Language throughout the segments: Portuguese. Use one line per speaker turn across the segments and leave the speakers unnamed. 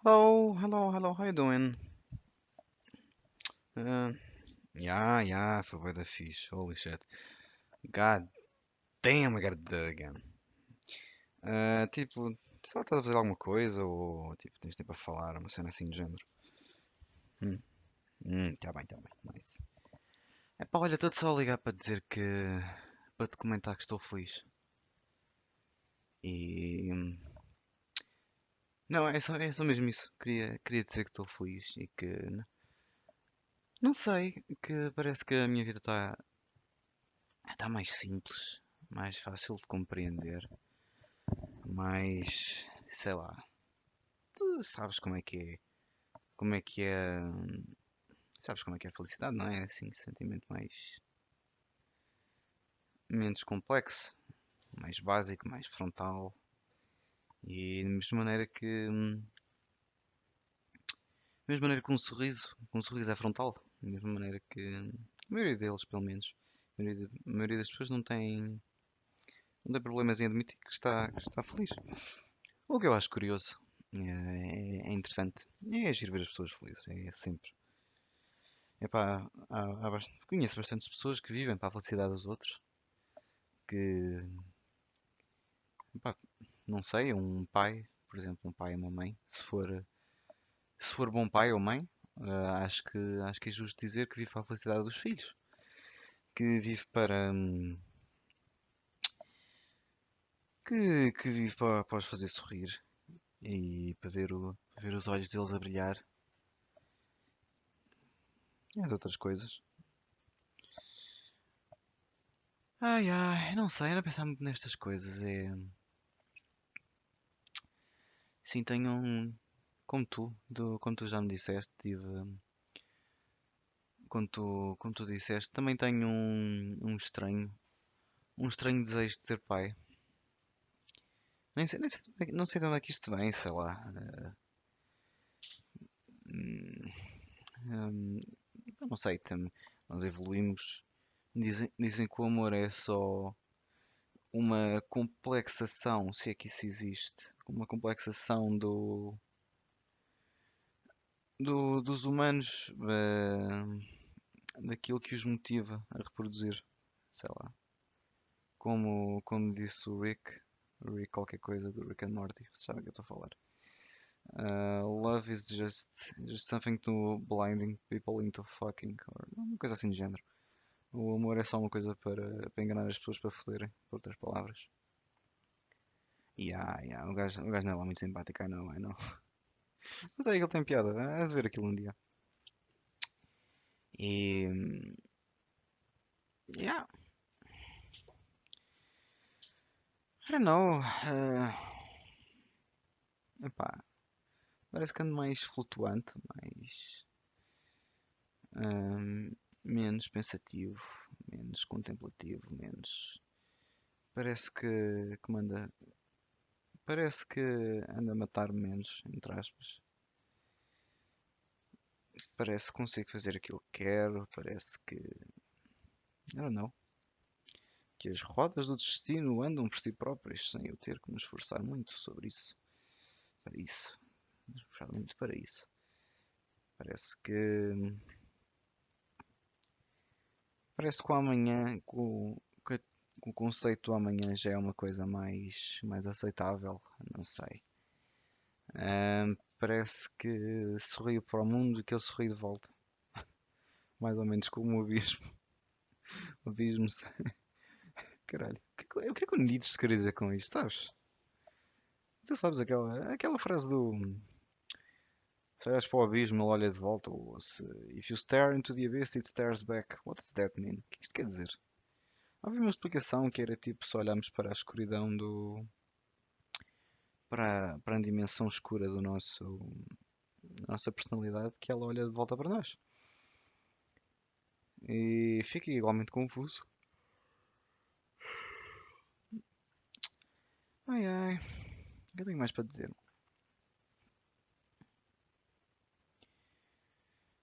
Hello, hello, hello, how you doing? Uh, yeah, foi bué da fixe. Holy shit. God damn, I gotta do it again. Tipo, sei lá, estás a fazer alguma coisa ou tipo, tens tempo a falar, uma cena assim do género. Hum, tá bem, nice. Epá, olha, estou-te só a ligar para dizer que. Para te comentar que estou feliz. E. Não, é só mesmo isso. Queria dizer que estou feliz e que. Não sei, que parece que a minha vida está mais simples, mais fácil de compreender. Mas, sei lá, tu sabes como é que é, sabes como é que é a felicidade, não é? Assim, sentimento mais, menos complexo, mais básico, mais frontal. E da mesma maneira que um sorriso é frontal, da mesma maneira que a maioria deles, pelo menos, a maioria das pessoas não tem problemas em admitir que está feliz. O que eu acho curioso, é interessante, é agir ver as pessoas felizes, é sempre. Epá, conheço bastantes pessoas que vivem para a felicidade dos outros, que, epá, não sei, um pai, por exemplo, um pai e uma mãe, se for bom pai ou mãe, acho que é justo dizer que vive para a felicidade dos filhos, que vive que vive para os fazer sorrir e para ver os olhos deles a brilhar e as outras coisas. Ai ai, não sei, ando a pensar muito nestas coisas. Sim, tenho como tu já me disseste, como tu disseste, também tenho um estranho desejo de ser pai. Nem sei, não sei de onde é que isto vem, sei lá. Hum, hum, eu não sei, nós evoluímos. Dizem que o amor é só uma complexação, se é que isso existe, uma complexação dos humanos, daquilo que os motiva a reproduzir. Sei lá. Como disse o Rick qualquer coisa do Rick and Morty, você sabe o que eu estou a falar. Love is just something to blinding people into fucking, or uma coisa assim de género. O amor é só uma coisa para enganar as pessoas para foderem, por outras palavras. Yeah, o gajo não é lá muito simpático, I know. Mas é que ele tem piada, vais ver aquilo um dia. E, yeah, I don't know. Epá, parece que ando mais flutuante, ahm, menos pensativo, menos contemplativo, menos. Parece que manda. Parece que anda a matar menos, entre aspas. Parece que consigo fazer aquilo que quero, parece que. I don't know. Que as rodas do destino andam por si próprias, sem eu ter que me esforçar muito sobre isso. Para isso. Me esforçar muito para isso. Parece que. Parece que o amanhã. Que o conceito do amanhã já é uma coisa mais aceitável. Não sei. Parece que sorrio para o mundo e que ele sorri de volta. Mais ou menos como o abismo. O abismo. Caralho. O que é que o Nietzsche queria dizer com isto, sabes? Tu sabes aquela frase do. Se olhas para o abismo, ele olha de volta. Ou se. If you stare into the abyss, it stares back. What does that mean? O que isto quer dizer? Havia uma explicação que era tipo: se olharmos para a escuridão do. Para a dimensão escura da nossa personalidade, que ela olha de volta para nós. E fica igualmente confuso. Ai ai, o que eu tenho mais para dizer? O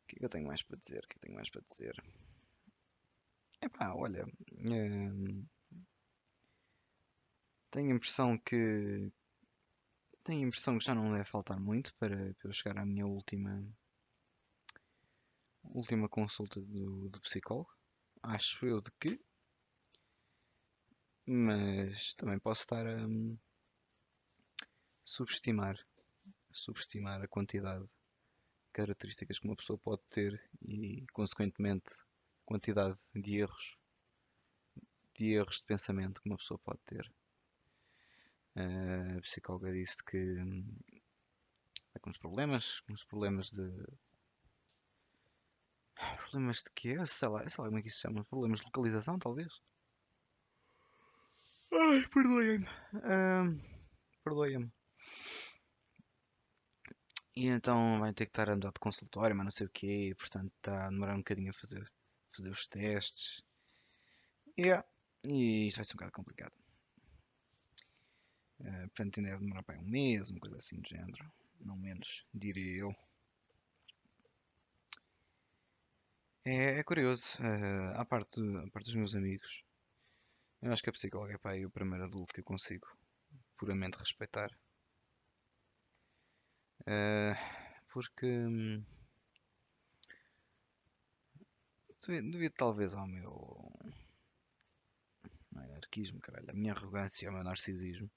que é que eu tenho mais para dizer? O que eu tenho mais para dizer? Epá, olha, tenho a impressão que tenho a impressão que já não deve faltar muito para eu chegar à minha última consulta do psicólogo. Acho eu de que, mas também posso estar a subestimar, subestimar a quantidade de características que uma pessoa pode ter e, consequentemente, quantidade de erros de pensamento que uma pessoa pode ter. A psicóloga disse que é com os problemas de. Problemas de quê? Sei lá como é que isso se chama. Problemas de localização, talvez? Ai, perdoem-me. Perdoem-me. E então vai ter que estar a andar de consultório, mas não sei o quê. Portanto, está a demorar um bocadinho a fazer os testes. Yeah. E isto vai ser um bocado complicado. Portanto, ainda deve demorar para aí um mês, uma coisa assim do género. Não menos, diria eu. É curioso. À parte dos meus amigos, eu acho que a psicóloga é para aí o primeiro adulto que eu consigo puramente respeitar. Eh, Porque devido talvez ao meu não é, anarquismo, caralho, a minha arrogância, ao meu narcisismo,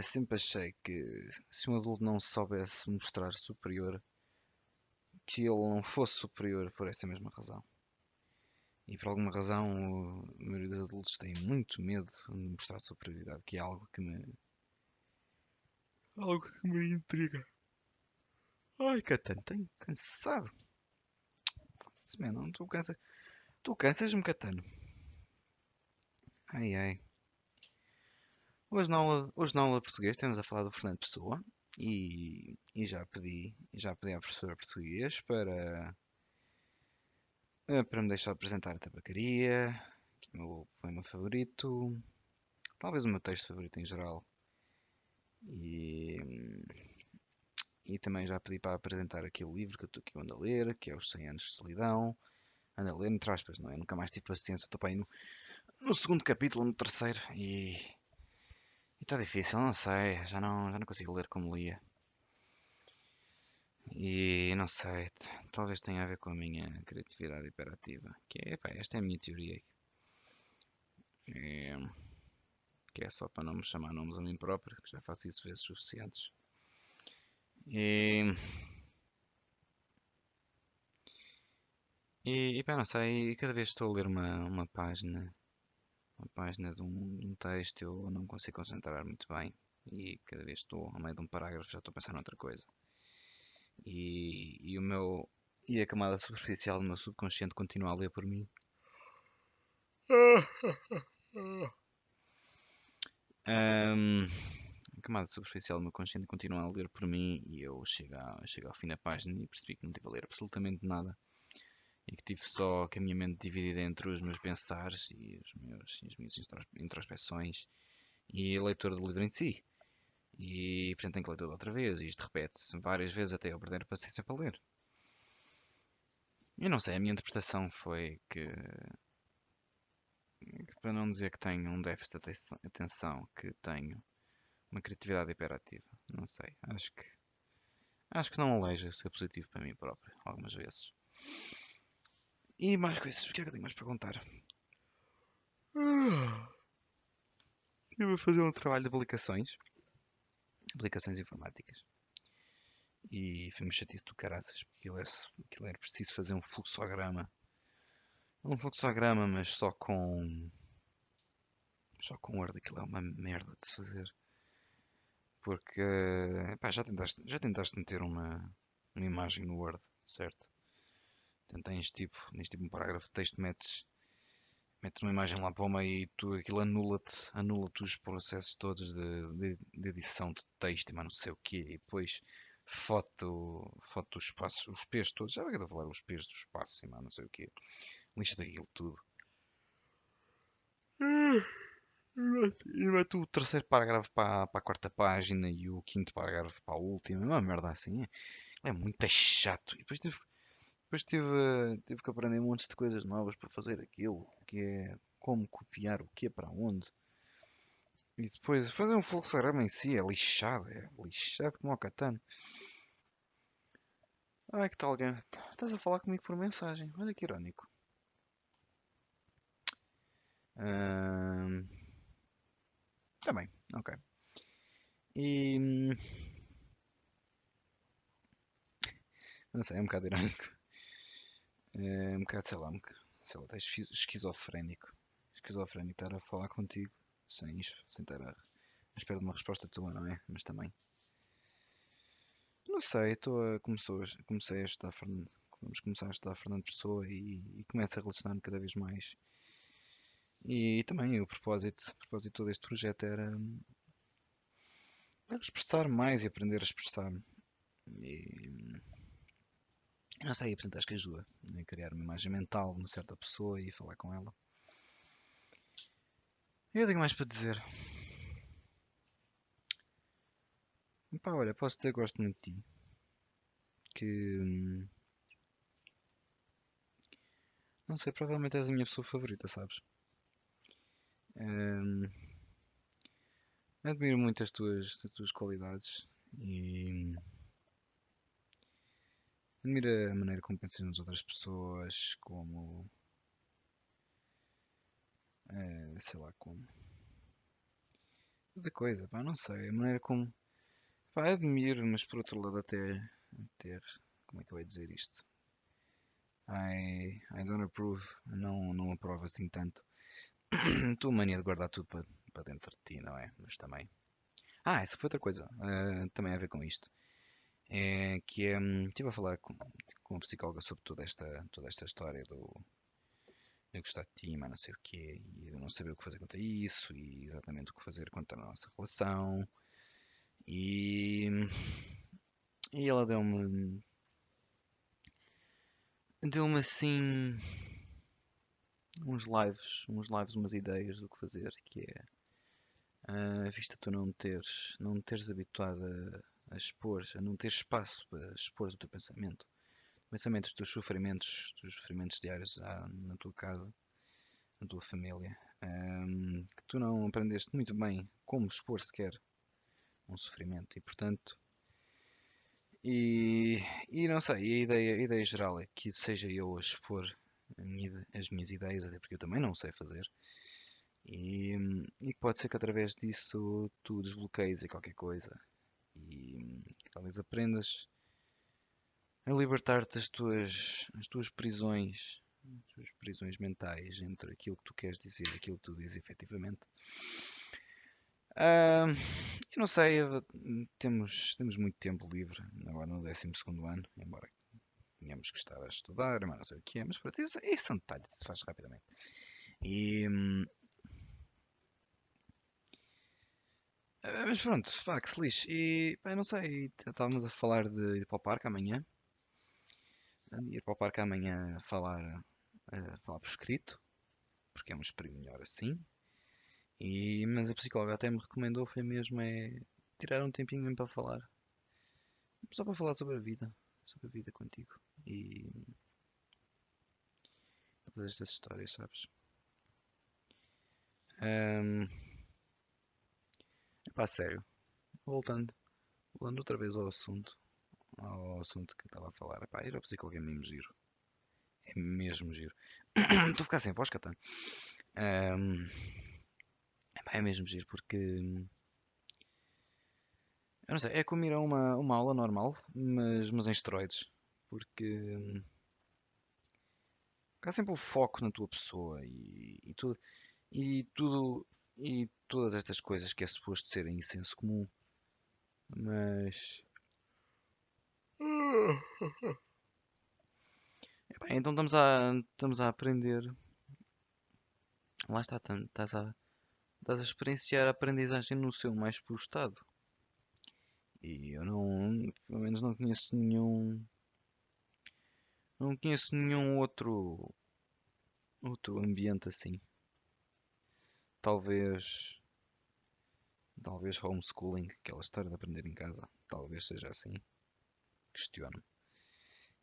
sempre achei que se um adulto não se soubesse mostrar superior, que ele não fosse superior por essa mesma razão. E por alguma razão a maioria dos adultos tem muito medo de mostrar superioridade, que é algo que me intriga. Ai, Catano, tenho cansado. Se não, tu cansas-me, Catano. Ai, ai. Hoje na aula de português temos a falar do Fernando Pessoa e já pedi à professora de português para me deixar apresentar a tabacaria, que é o meu poema favorito, talvez o meu texto favorito em geral. E, e também já pedi para apresentar aquele livro que eu ando a ler, que é Os 100 Anos de Solidão. Ando a ler, entre aspas, não é? Nunca mais tive paciência, estou para aí no segundo capítulo, no terceiro, e está difícil, não sei, já não consigo ler como lia. E não sei, talvez tenha a ver com a minha criatividade hiperativa. Que é, pá, esta é a minha teoria. É, que é só para não me chamar nomes a mim próprio, que já faço isso vezes suficientes. E, pá, não sei, cada vez que estou a ler uma página de um texto, eu não consigo concentrar muito bem. E cada vez que estou ao meio de um parágrafo já estou a pensar noutra coisa. E o meu. E a camada superficial do meu subconsciente continua a ler por mim. Ahm, a camada superficial do meu consciente continua a ler por mim e eu chego ao fim da página e percebi que não estive a ler absolutamente nada e que tive só que a minha mente dividida entre os meus pensares e as minhas introspeções e a leitura do livro em si. E portanto tenho que ler tudo outra vez e isto repete-se várias vezes até eu perder a paciência para ler. Eu não sei, a minha interpretação foi que para não dizer que tenho um déficit de atenção, que tenho uma criatividade hiperativa. Não sei, acho que não aleija ser positivo para mim próprio, algumas vezes. E mais coisas, o que é que eu tenho mais para contar? Estive a fazer um trabalho de aplicações informáticas. E foi-me chatice do caraças, porque aquilo era preciso fazer um fluxograma. Um fluxograma, mas só com Word, aquilo é uma merda de se fazer. Porque, pá, já tentaste meter uma imagem no Word, certo? Tens tipo um parágrafo de texto, metes uma imagem lá para o meio e aquilo anula-te os processos todos de edição de texto e mais não sei o quê. E depois foto dos espaços, os pés todos, já vai a falar os pés dos espaços e mais não sei o quê. Lixa daquilo tudo. E mete o terceiro parágrafo para a quarta página e o quinto parágrafo para a última. É uma merda assim. É muito chato. E depois tive que aprender um monte de coisas novas para fazer aquilo, que é como copiar o que para onde. E depois fazer um fluxograma em si é lixado como o Catano. Ai, que tal alguém? Estás a falar comigo por mensagem, olha que irónico. Ahm, Tá bem, ok. E. Não sei, é um bocado irónico. É um bocado, sei lá, sei lá, até esquizofrénico. Esquizofrénico estar a falar contigo sem estar à espera de uma resposta tua, não é? Mas também. Não sei, comecei a estudar Fernando. Vamos começar a estudar Fernando Pessoa e começo a relacionar-me cada vez mais. E também o propósito de todo este projeto era expressar mais e aprender a expressar-me. E não sei, portanto acho que ajuda a criar uma imagem mental de uma certa pessoa e falar com ela. Eu tenho mais para dizer. Pá, olha, posso dizer que gosto muito de ti. Que, não sei, provavelmente és a minha pessoa favorita, sabes? Hum, Admiro muito as tuas qualidades e admiro a maneira como pensas nas outras pessoas, como, sei lá, como, toda coisa, pá, não sei, a maneira como, pá, admiro, mas por outro lado até, como é que eu ia dizer isto? I don't approve, não aprovo assim tanto. Tua mania de guardar tudo para dentro de ti, não é? Mas também. Ah, essa foi outra coisa, também a ver com isto. É que estive a falar com uma psicóloga sobre toda esta história do eu gostar de ti, mas não sei o quê, e eu não saber o que fazer quanto a isso, e exatamente o que fazer quanto à nossa relação. E, e ela deu-me assim umas ideias do que fazer, que é, vista tu não teres habituado a expor, a não ter espaço para expor o teu pensamento, os teus sofrimentos diários na tua casa, na tua família, que tu não aprendeste muito bem como expor sequer um sofrimento e portanto e, e não sei, a ideia geral é que seja eu a expor as minhas ideias, até porque eu também não sei fazer, e que pode ser que através disso tu desbloqueies a qualquer coisa que talvez aprendas a libertar-te das tuas prisões mentais entre aquilo que tu queres dizer e aquilo que tu dizes efetivamente. Ah, eu não sei, temos muito tempo livre agora no 12º ano, embora tenhamos que estar a estudar, mas não sei o que é, mas pronto, isso são detalhes, isso se faz rapidamente. E, mas pronto, vá, que se lixe. E pá, não sei, estávamos a falar de ir para o parque amanhã, ir para o parque amanhã falar por escrito, porque é um espelho melhor assim. Mas a psicóloga até me recomendou, foi mesmo, tirar um tempinho mesmo para falar. Só para falar sobre a vida contigo. E todas estas histórias, sabes? Ahm, Pá, sério, voltando, voltando outra vez ao assunto que eu estava a falar. Pá, ir ao psicólogo é mesmo giro. É mesmo giro. Estou a ficar sem voz, Catan. Ahm, Pá, é mesmo giro porque, eu não sei, é como ir a uma aula normal, mas em esteroides. Porque há sempre o foco na tua pessoa e tudo e todas estas coisas que é suposto serem em senso comum, mas epá, então estamos a aprender. Lá está, estás a experienciar a aprendizagem no seu mais puro estado. E eu pelo menos não conheço nenhum outro ambiente assim. Talvez, talvez homeschooling, aquela história de aprender em casa, talvez seja assim. Questiono.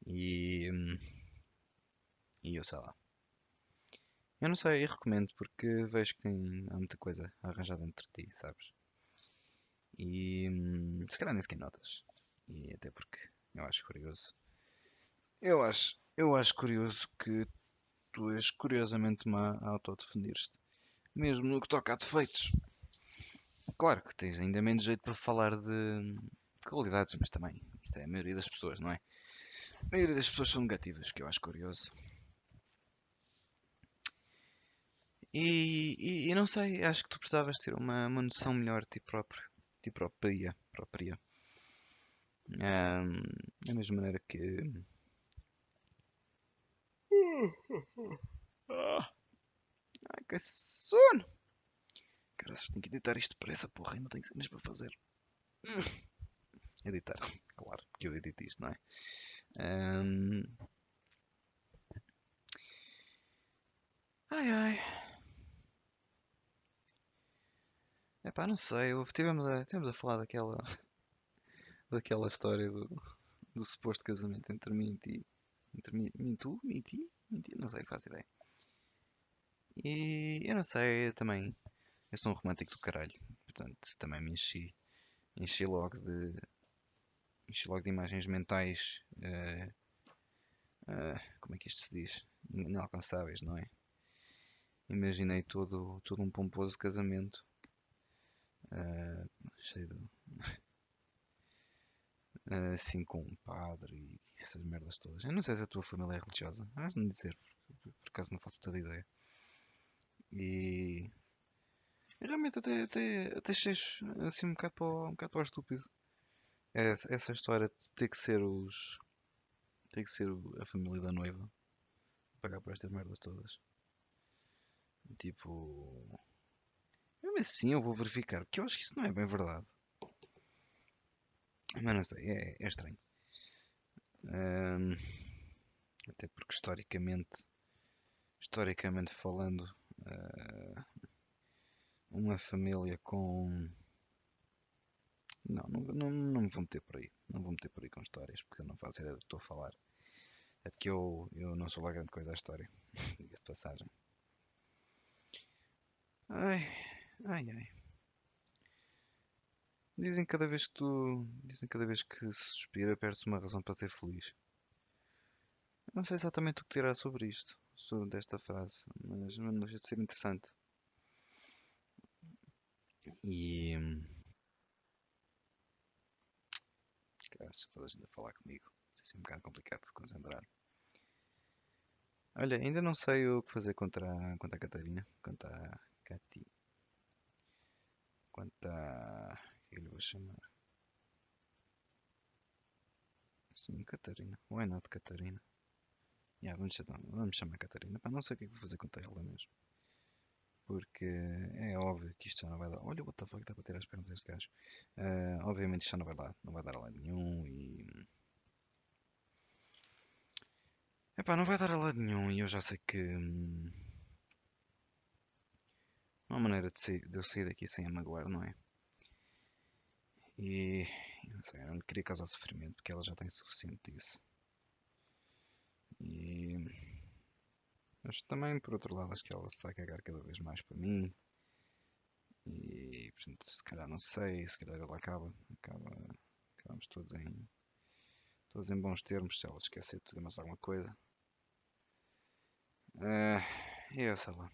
E, hum, e eu sei lá. Eu não sei, eu recomendo porque vejo que há muita coisa arranjada entre ti, sabes? E se calhar nem sequer notas. E até porque eu acho curioso. Eu acho curioso que tu és curiosamente má a autodefender-te. Mesmo no que toca a defeitos. Claro que tens ainda menos jeito para falar de qualidades, mas também, isto é a maioria das pessoas, não é? A maioria das pessoas são negativas, que eu acho curioso. E não sei, acho que tu precisavas ter uma noção melhor de ti próprio. De ti própria. Da mesma maneira que. Ai, que sono! Caras, tenho que editar isto depressa, porra, ainda tenho cenas para fazer. Editar, claro, porque eu edito isto, não é? Ahm, Ai ai. Epá, não sei, tivemos a falar daquela história do suposto casamento entre mim e ti. Entre mim, mim, tu? Mim e ti? Mim e ti? Não sei, faço ideia. E eu não sei, eu também. Eu sou um romântico do caralho. Portanto, também me enchi logo de, enchi logo de imagens mentais. Como é que isto se diz? Inalcançáveis, não é? Imaginei todo um pomposo casamento. eh, Cheio de, assim com um padre e essas merdas todas. Eu não sei se a tua família é religiosa. Has de me dizer, por acaso não faço muita ideia. E realmente até achei assim um bocado para o estúpido. Essa história de ter que ser a família da noiva a pagar por estas merdas todas. Tipo, mesmo assim eu vou verificar, porque eu acho que isso não é bem verdade. Mas não sei, é estranho. Ahm, Até porque historicamente falando, ah, uma família com. Não me vou meter por aí. Não vou meter por aí com histórias, porque eu não faço ideia do que estou a falar. É porque eu não sou lá grande coisa à história. Diga-se de passagem. Ai, ai, ai. Dizem que cada vez que se suspira perde-se uma razão para ser feliz. Não sei exatamente o que dirá sobre isto, sobre esta frase, mas não deixa de ser interessante. E. Graças a toda a gente a falar comigo. Tem sido um bocado complicado de se concentrar. Olha, ainda não sei o que fazer contra a Catarina. Contra a Cati. Contra a. O que eu lhe vou chamar? Sim, Catarina. Why not Catarina? Yeah, vamos chamar Catarina. Pá, não sei o que é que vou fazer contra ela mesmo. Porque é óbvio que isto já não vai dar. Olha, what the fuck, está a bater as pernas deste gajo. Obviamente isto já não vai dar a lado nenhum e. Epá, não vai dar a lado nenhum e eu já sei que. Não há maneira de eu sair daqui sem a magoar, não é? E. Não sei, eu não lhe queria causar sofrimento porque ela já tem suficiente disso. E. Mas também, por outro lado, acho que ela se vai cagar cada vez mais para mim. E, portanto, se calhar não sei, se calhar ela acabamos todos em bons termos, se ela esquecer de tudo e mais alguma coisa. Eu sei lá.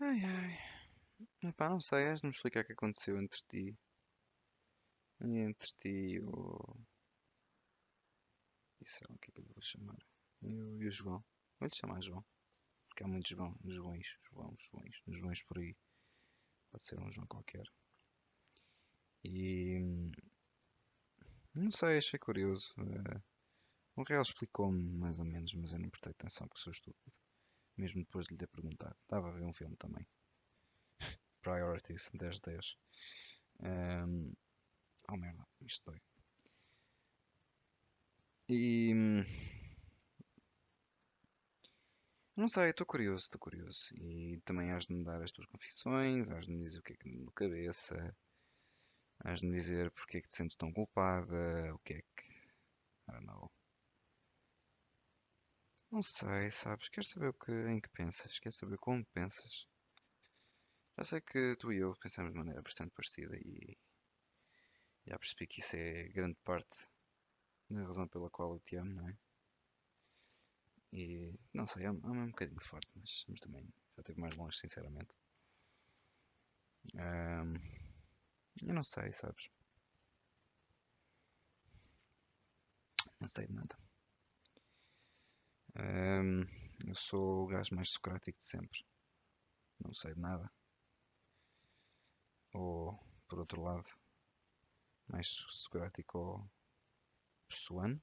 Ai ai. Epá, não sei, has de me explicar o que aconteceu entre ti e o. E sei lá o que é que eu lhe vou chamar. Eu e o João. Vou-lhe chamar João. Porque há muitos Joões por aí. Pode ser um João qualquer. E não sei, achei curioso. O Real explicou-me mais ou menos, mas eu não prestei atenção porque sou estúpido. Mesmo depois de lhe ter perguntado. Estava a ver um filme também. Priorities 10-10. Oh merda, isto dói. E não sei, estou curioso, estou curioso. E também has de me dar as tuas confissões, has de me dizer o que é que anda na cabeça. Has-de me dizer porque é que te sentes tão culpada, o que é que. I don't know. Não sei, sabes? Quero saber em que pensas, quero saber como pensas. Já sei que tu e eu pensamos de maneira bastante parecida e já percebi que isso é grande parte da razão pela qual eu te amo, não é? E não sei, amo é um bocadinho forte, mas também já esteve mais longe, sinceramente. Ahm, eu não sei, sabes? Não sei de nada. Ahm, eu sou o gajo mais socrático de sempre. Não sei de nada. Ou, por outro lado, mais socrático ou pessoano.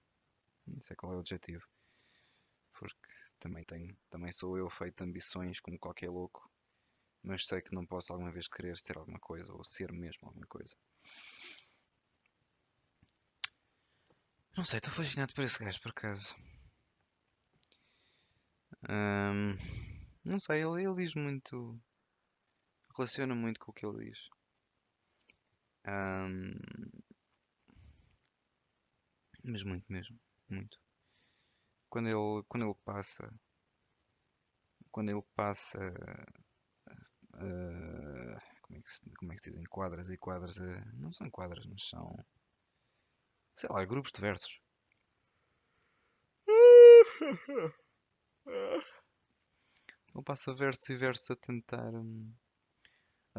Não sei qual é o adjetivo. Porque também sou eu feito de ambições como qualquer louco. Mas sei que não posso alguma vez querer ser alguma coisa ou ser mesmo alguma coisa. Não sei, estou fascinado por esse gajo por acaso. Ahm, não sei, ele diz muito. Relaciona muito com o que ele diz. Ahm, mas muito mesmo. Muito. Quando ele passa. Quando ele passa. Como é que se dizem? Quadras e quadras. Não são quadras, mas são. Sei lá, grupos de versos. Ele passa versos e versos a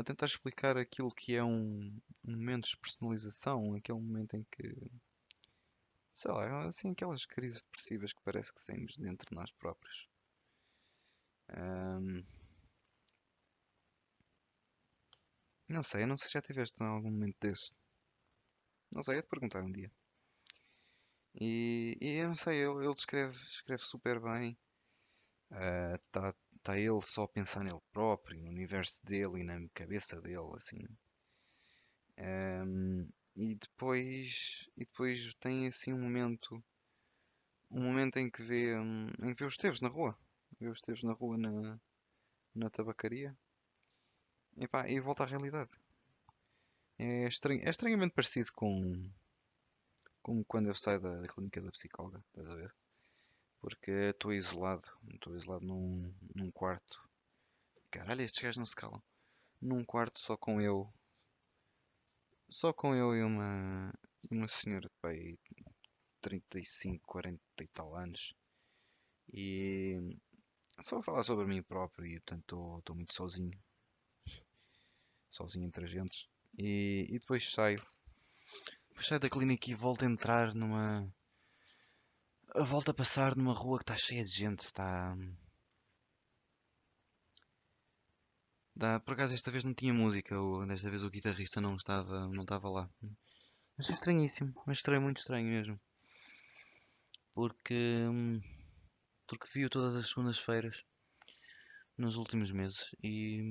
tentar explicar aquilo que é um momento de despersonalização, aquele momento em que, sei lá, assim, aquelas crises depressivas que parece que saímos dentro de nós próprios. Ahm, não sei, eu não sei se já tiveste em algum momento desse. Não sei, é de perguntar um dia. E eu não sei, ele escreve super bem. Está ele só a pensar nele próprio, no universo dele e na cabeça dele, assim. Ahm, e depois tem assim um momento em que vê os Esteves na rua. Vê os Esteves na rua na tabacaria. E volta à realidade. É estranhamente parecido com quando eu saio da clínica da psicóloga, estás a ver? Porque estou isolado num quarto. Caralho, estes gajos não se calam. Num quarto só com eu e uma senhora, pá, aí 35, 40 e tal anos. E só a falar sobre mim próprio e portanto estou muito sozinho entre agentes. E depois saio da clínica e volto a entrar numa. Volto a passar numa rua que está cheia de gente. Por acaso esta vez não tinha música, desta vez o guitarrista não estava lá. Mas é estranhíssimo, mas estranho, muito estranho mesmo. Porque, hum, porque vi-o todas as segundas-feiras nos últimos meses e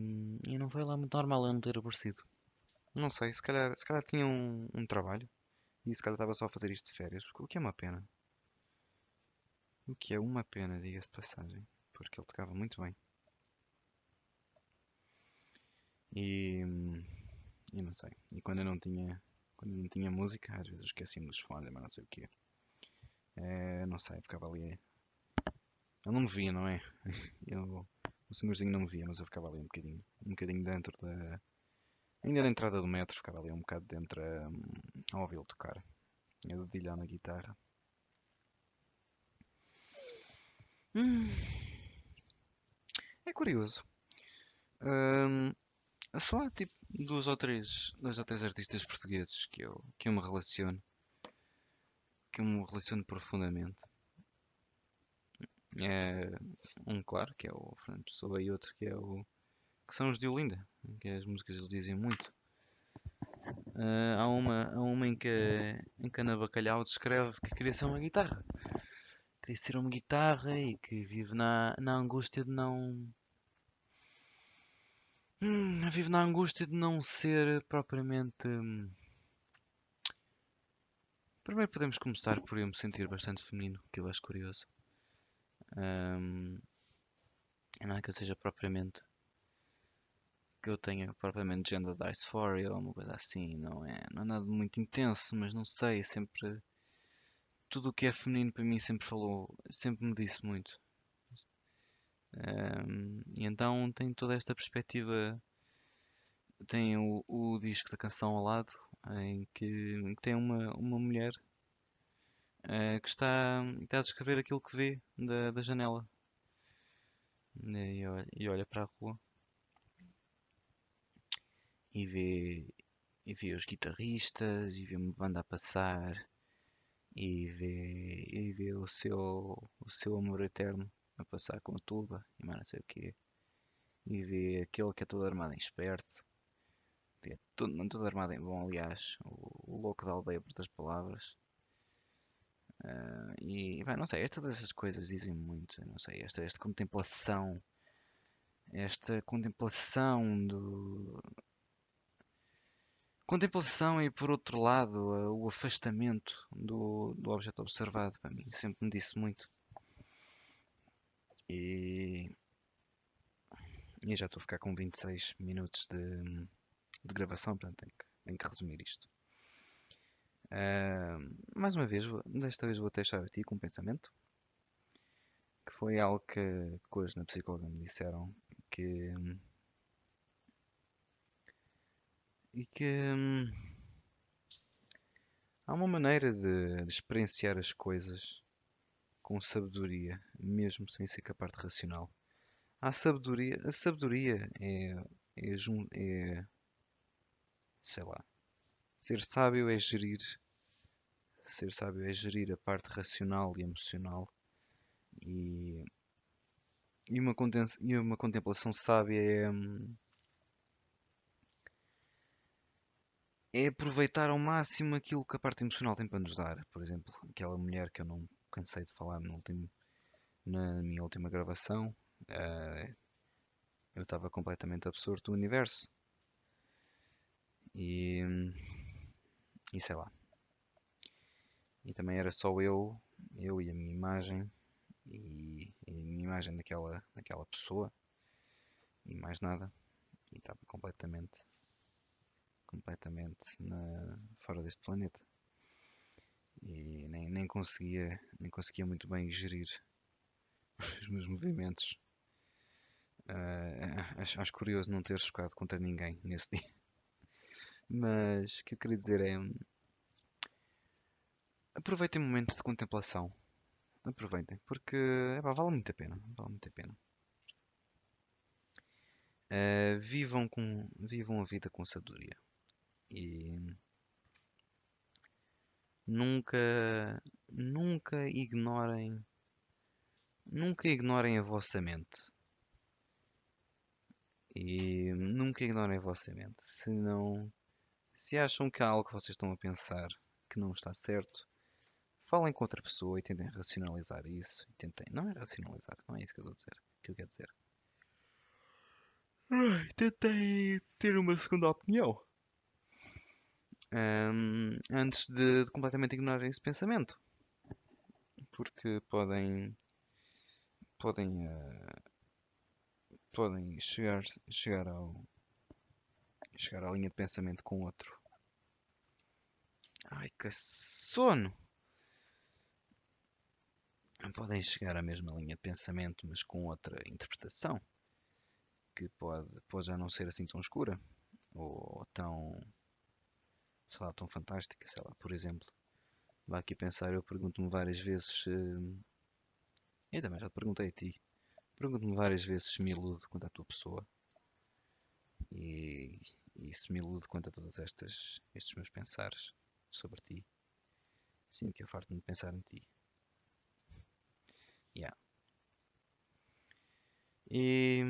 não foi lá muito normal ele não ter aparecido. Não sei, se calhar tinha um trabalho e se calhar estava só a fazer isto de férias, o que é uma pena. O que é uma pena, diga-se de passagem, porque ele tocava muito bem. E, hum, e não sei. E quando eu não tinha música, às vezes eu esquecia-me dos fones, mas não sei o quê. Não sei, ficava ali. Ele não me via, não é? O senhorzinho não me via, mas eu ficava ali um bocadinho dentro da. Ainda na entrada do metro, ficava ali um bocado dentro a ouvi-lo tocar. A dedilhar na guitarra. Hum, é curioso. Hum, só há tipo dois ou três artistas portugueses que eu me relaciono profundamente. É, um, claro, que é o Fernando Pessoa e outro que são os de Olinda, que as músicas eles dizem muito. Há uma em que Ana Bacalhau descreve que queria ser uma guitarra. Queria ser uma guitarra e que vive na angústia de não. Vive na angústia de não ser propriamente. Primeiro podemos começar por eu me sentir bastante feminino, que eu acho curioso. Hum, não é que eu seja propriamente que eu tenha propriamente gender dysphoria ou uma coisa assim, não é nada muito intenso, mas não sei, sempre tudo o que é feminino para mim sempre me disse muito. E então tem toda esta perspectiva, tem o disco da canção ao lado, em que tem uma mulher que está a descrever aquilo que vê da janela. E olha para a rua e vê, e vê os guitarristas, e vê uma banda a passar, e vê o seu amor eterno a passar com a tuba, e mais não sei o quê. E vê aquele que é todo armado em esperto, que é todo armado em bom, aliás, o louco da aldeia por outras palavras. E, bem, não sei, todas essas coisas dizem muito, eu não sei, esta contemplação contemplação e por outro lado o afastamento do objeto observado para mim sempre me disse muito e, e já estou a ficar com 26 minutos de gravação, portanto tenho que resumir isto. Mais uma vez, desta vez vou deixar a ti com um pensamento que foi algo que hoje na psicóloga me disseram que, e que há uma maneira de experienciar as coisas com sabedoria, mesmo sem ser com a parte racional. A sabedoria sei lá, ser sábio é gerir, ser sábio é gerir a parte racional e emocional e, e uma contemplação sábia é aproveitar ao máximo aquilo que a parte emocional tem para nos dar. Por exemplo, aquela mulher que eu não cansei de falar na minha última gravação, eh, eu estava completamente absorto do universo e, e sei lá. E também era só eu e a minha imagem e a minha imagem daquela pessoa e mais nada. E estava fora deste planeta. E nem conseguia muito bem gerir os meus movimentos. Acho curioso não ter chocado contra ninguém nesse dia. Mas o que eu queria dizer é: aproveitem momentos de contemplação. Aproveitem, porque epá, vale muito a pena. Vale muito a pena. Vivam a vida com sabedoria. E nunca, nunca ignorem, nunca ignorem a vossa mente. E nunca ignorem a vossa mente. Se acham que há algo que vocês estão a pensar que não está certo, falem com outra pessoa e tentem racionalizar isso. Não é racionalizar, não é isso que eu estou a dizer, que eu quero dizer. Tentem ter uma segunda opinião. Antes de completamente ignorarem esse pensamento. Porque podem, podem chegar à linha de pensamento com outro. Ai, que sono! Podem chegar à mesma linha de pensamento, mas com outra interpretação, que pode já não ser assim tão escura, ou tão, sei lá, tão fantástica, sei lá, por exemplo. Vá aqui pensar, eu pergunto-me várias vezes, eu também já te perguntei a ti, pergunto-me várias vezes se me iludo quanto à tua pessoa, e, e se me iludo quanto a todos estes meus pensares sobre ti. Sim, que eu farto-me de pensar em ti. Yeah. E,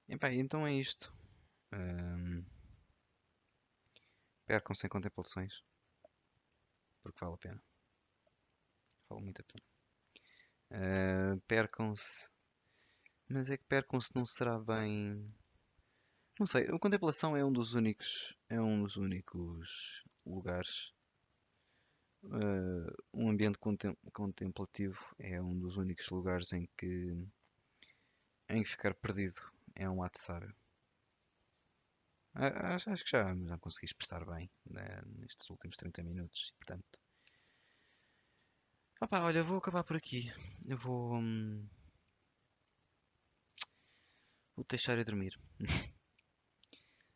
epá, então é isto. Hum, Percam-se em contemplações, porque vale a pena. Vale muito a pena. Percam-se, mas é que percam-se não será bem. Não sei, a contemplação é um dos únicos lugares. Um ambiente contemplativo é um dos únicos lugares em que em ficar perdido é um ato sábio. Acho que já consegui expressar bem, né, nestes últimos 30 minutos. Portanto, opá, olha, vou acabar por aqui. Eu vou deixar ir dormir.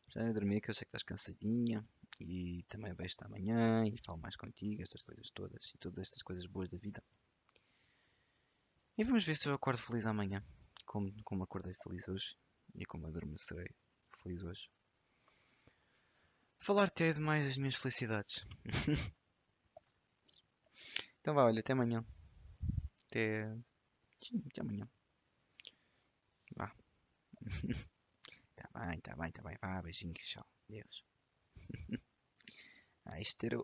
Deixar ir dormir que eu sei que estás cansadinha. E também vejo-te amanhã e falo mais contigo, estas coisas todas e todas estas coisas boas da vida. E vamos ver se eu acordo feliz amanhã, como acordei feliz hoje e como adormecerei feliz hoje. Falar-te-ei de mais as minhas felicidades. Então vá, olha, até amanhã. Até, sim, até amanhã. Vá. Tá bem, tá bem, tá bem. Vá, beijinhos, tchau. Deus. Ah, isto era